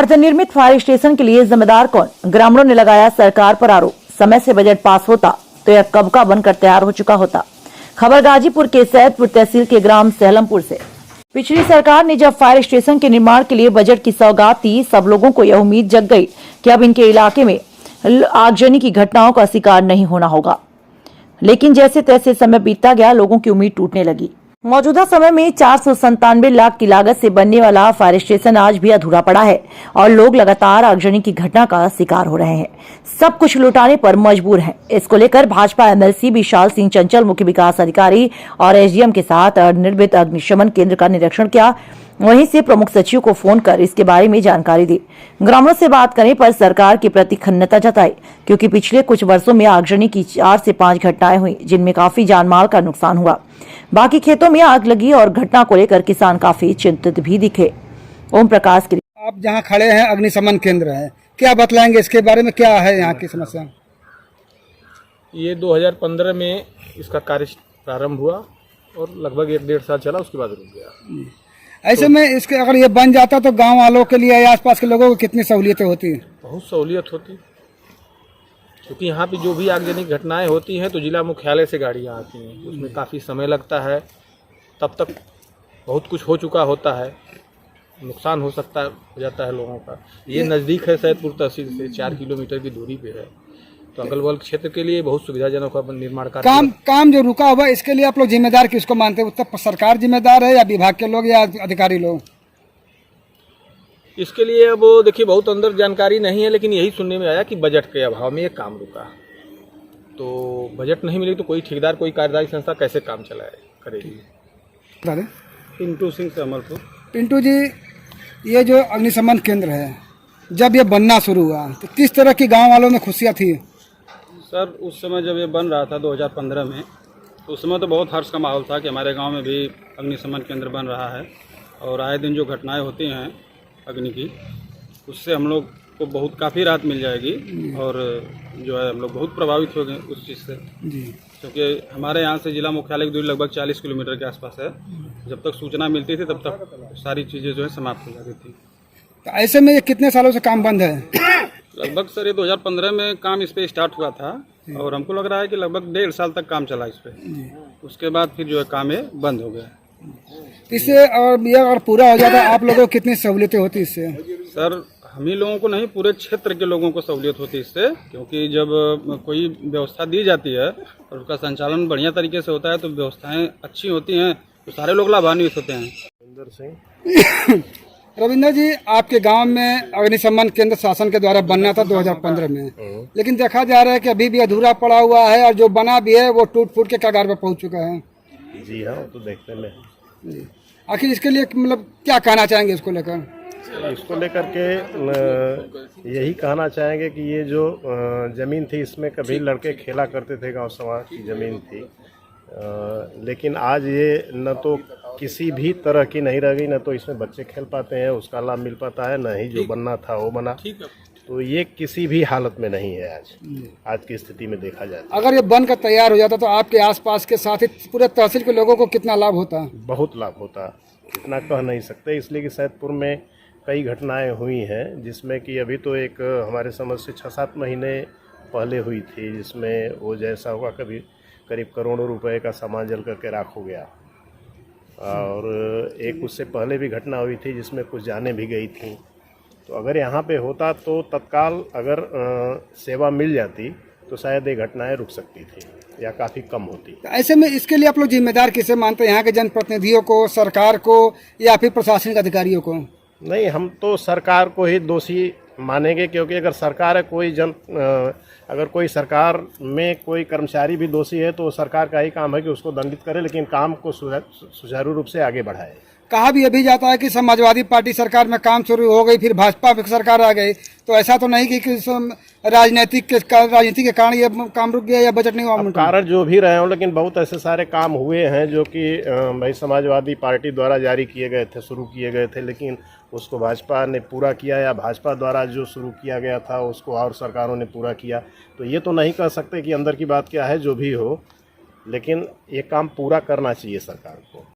अर्धनिर्मित fire station के लिए जिम्मेदार कौन? ग्रामीणों ने लगाया सरकार पर आरोप। समय से बजट पास होता तो यह कब का बनकर तैयार हो चुका होता। खबर गाजीपुर के सैदपुर तहसील के ग्राम सहलमपुर से। पिछली सरकार ने जब फायर स्टेशन के निर्माण के लिए बजट की सौगात दी, सब लोगों को यह उम्मीद जग गई कि अब इनके इलाके में आगजनी की घटनाओं का शिकार नहीं होना होगा। लेकिन जैसे तैसे समय बीतता गया, लोगों की उम्मीद टूटने लगी। मौजूदा समय में 497 लाख की लागत से बनने वाला फायर स्टेशन आज भी अधूरा पड़ा है और लोग लगातार आगजनी की घटना का शिकार हो रहे हैं। सब कुछ लुटाने पर मजबूर हैं। इसको लेकर भाजपा एमएलसी विशाल सिंह चंचल, मुख्य विकास अधिकारी और एसडीएम के साथ निर्मित अग्निशमन केंद्र का निरीक्षण किया। वहीं से प्रमुख सचिव को फोन कर इसके बारे में जानकारी दी। ग्रामीणों से बात करने पर सरकार के प्रति खन्नता जताई, क्योंकि पिछले कुछ वर्षों में आगजनी की 4 से 5 घटनाएं हुई, जिनमें काफी जानमाल का नुकसान हुआ। बाकी खेतों में आग लगी और घटना को लेकर किसान काफी चिंतित भी दिखे। ओम प्रकाश के आप जहाँ खड़े हैं अग्निशमन केंद्र है, क्या बतलाएंगे इसके बारे में? क्या है यहाँ की समस्या? ये 2015 में इसका कार्य प्रारंभ हुआ और लगभग 1-1.5 साल चला, उसके बाद रुक गया। ऐसे में इसके अगर ये बन जाता तो गांव वालों के लिए या आसपास के लोगों को कितनी सहूलियतें होती? बहुत सहूलियत होती, क्योंकि यहाँ पे जो भी आगजनी की घटनाएं होती हैं तो जिला मुख्यालय से गाड़ियाँ आती हैं, उसमें काफ़ी समय लगता है। तब तक बहुत कुछ हो चुका होता है, नुकसान हो जाता है लोगों का। ये नज़दीक है सैदपुर तहसील से, 4 किलोमीटर की दूरी पे है, तो अगल बगल क्षेत्र के लिए बहुत सुविधाजनक निर्माण कार्य। काम जो रुका हुआ इसके लिए आप लोग जिम्मेदार किसको मानते हैं? उत्तर सरकार जिम्मेदार है या विभाग के लोग या अधिकारी लोग? इसके लिए अब देखिए बहुत अंदर जानकारी नहीं है, लेकिन यही सुनने में आया कि बजट के अभाव में ये काम रुका। तो बजट नहीं मिलेगी तो कोई ठेकेदार, कोई कार्यदायी संस्था कैसे काम करेगी? पिंटू सिंह से अमरपुर। पिंटू जी, ये जो अग्निशमन केंद्र है, जब ये बनना शुरू हुआ तो किस तरह की गाँव वालों में खुशियाँ थी? सर, उस समय जब ये बन रहा था 2015 में, तो उस समय तो बहुत हर्ष का माहौल था कि हमारे गांव में भी अग्निशमन केंद्र बन रहा है और आए दिन जो घटनाएं होती हैं अग्नि की, उससे हम लोग को बहुत काफ़ी राहत मिल जाएगी और जो है हम लोग बहुत प्रभावित हो गए उस चीज़ से जी। क्योंकि हमारे यहाँ से जिला मुख्यालय की दूरी लगभग 40 किलोमीटर के आसपास है। जब तक सूचना मिलती थी तब तक सारी चीज़ें जो है समाप्त हो जाती थी। तो ऐसे में ये कितने सालों से काम बंद है? लगभग सर ये 2015 में काम इस पे स्टार्ट हुआ था और हमको लग रहा है कि लगभग 1.5 साल तक काम चला इस पे। उसके बाद फिर जो है काम ये बंद हो गया। इससे और ये अगर पूरा हो जाता आप लोगों को कितनी सहूलियतें होती इससे? सर, हम ही लोगों को नहीं, पूरे क्षेत्र के लोगों को सहूलियत होती है इससे, क्योंकि जब कोई व्यवस्था दी जाती है और उसका संचालन बढ़िया तरीके से होता है तो व्यवस्थाएं अच्छी होती हैं तो सारे लोग लाभान्वित होते हैं। रविंदर सिंह। रविंदर जी, आपके गांव में अग्निशमन केंद्र शासन के द्वारा बनना था 2015 में, लेकिन देखा जा रहा है कि अभी भी अधूरा पड़ा हुआ है और जो बना भी है वो टूट फूट के कगार पर पहुंच चुका है। जी हाँ, तो देखने में। आखिर इसके लिए मतलब क्या कहना चाहेंगे इसको लेकर? इसको लेकर के यही कहना चाहेंगे कि ये जो ज़मीन थी इसमें कभी लड़के खेला करते थे, गांव समाज की ज़मीन थी, लेकिन आज ये न तो किसी भी तरह की नहीं रह गई, न तो इसमें बच्चे खेल पाते हैं, उसका लाभ मिल पाता है, न ही जो बनना था वो बना। तो ये किसी भी हालत में नहीं है आज की स्थिति में देखा जाए। अगर ये बनकर तैयार हो जाता तो आपके आसपास के साथ ही पूरे तहसील के लोगों को कितना लाभ होता? बहुत लाभ होता, इतना कह नहीं सकते, इसलिए कि सैदपुर में कई घटनाएं हुई हैं, जिसमें कि अभी तो एक हमारे समझ से 6-7 महीने पहले हुई थी, जिसमें वो जैसा हुआ कभी करीब करोड़ों रुपए का सामान जल करके राख हो गया। और एक उससे पहले भी घटना हुई थी जिसमें कुछ जानें भी गई थी। तो अगर यहाँ पे होता तो तत्काल अगर सेवा मिल जाती तो शायद ये घटनाएं रुक सकती थी या काफ़ी कम होती। ऐसे में इसके लिए आप लोग जिम्मेदार किसे मानते हैं? यहाँ के जनप्रतिनिधियों को, सरकार को या फिर प्रशासनिक अधिकारियों को? नहीं, हम तो सरकार को ही दोषी मानेंगे, क्योंकि अगर सरकार है अगर कोई सरकार में कोई कर्मचारी भी दोषी है तो सरकार का ही काम है कि उसको दंडित करे, लेकिन काम को सुचारू रूप से आगे बढ़ाए। कहा भी अभी जाता है कि समाजवादी पार्टी सरकार में काम शुरू हो गई, फिर भाजपा सरकार आ गई, तो ऐसा तो नहीं कि राजनीति के कारण ये काम रुक गया या बजट नहीं हुआ? कारण जो भी रहे हों, लेकिन बहुत ऐसे सारे काम हुए हैं जो कि भाई समाजवादी पार्टी द्वारा जारी किए गए थे, शुरू किए गए थे, लेकिन उसको भाजपा ने पूरा किया या भाजपा द्वारा जो शुरू किया गया था उसको और सरकारों ने पूरा किया। तो ये तो नहीं कह सकते कि अंदर की बात क्या है, जो भी हो, लेकिन ये काम पूरा करना चाहिए सरकार को।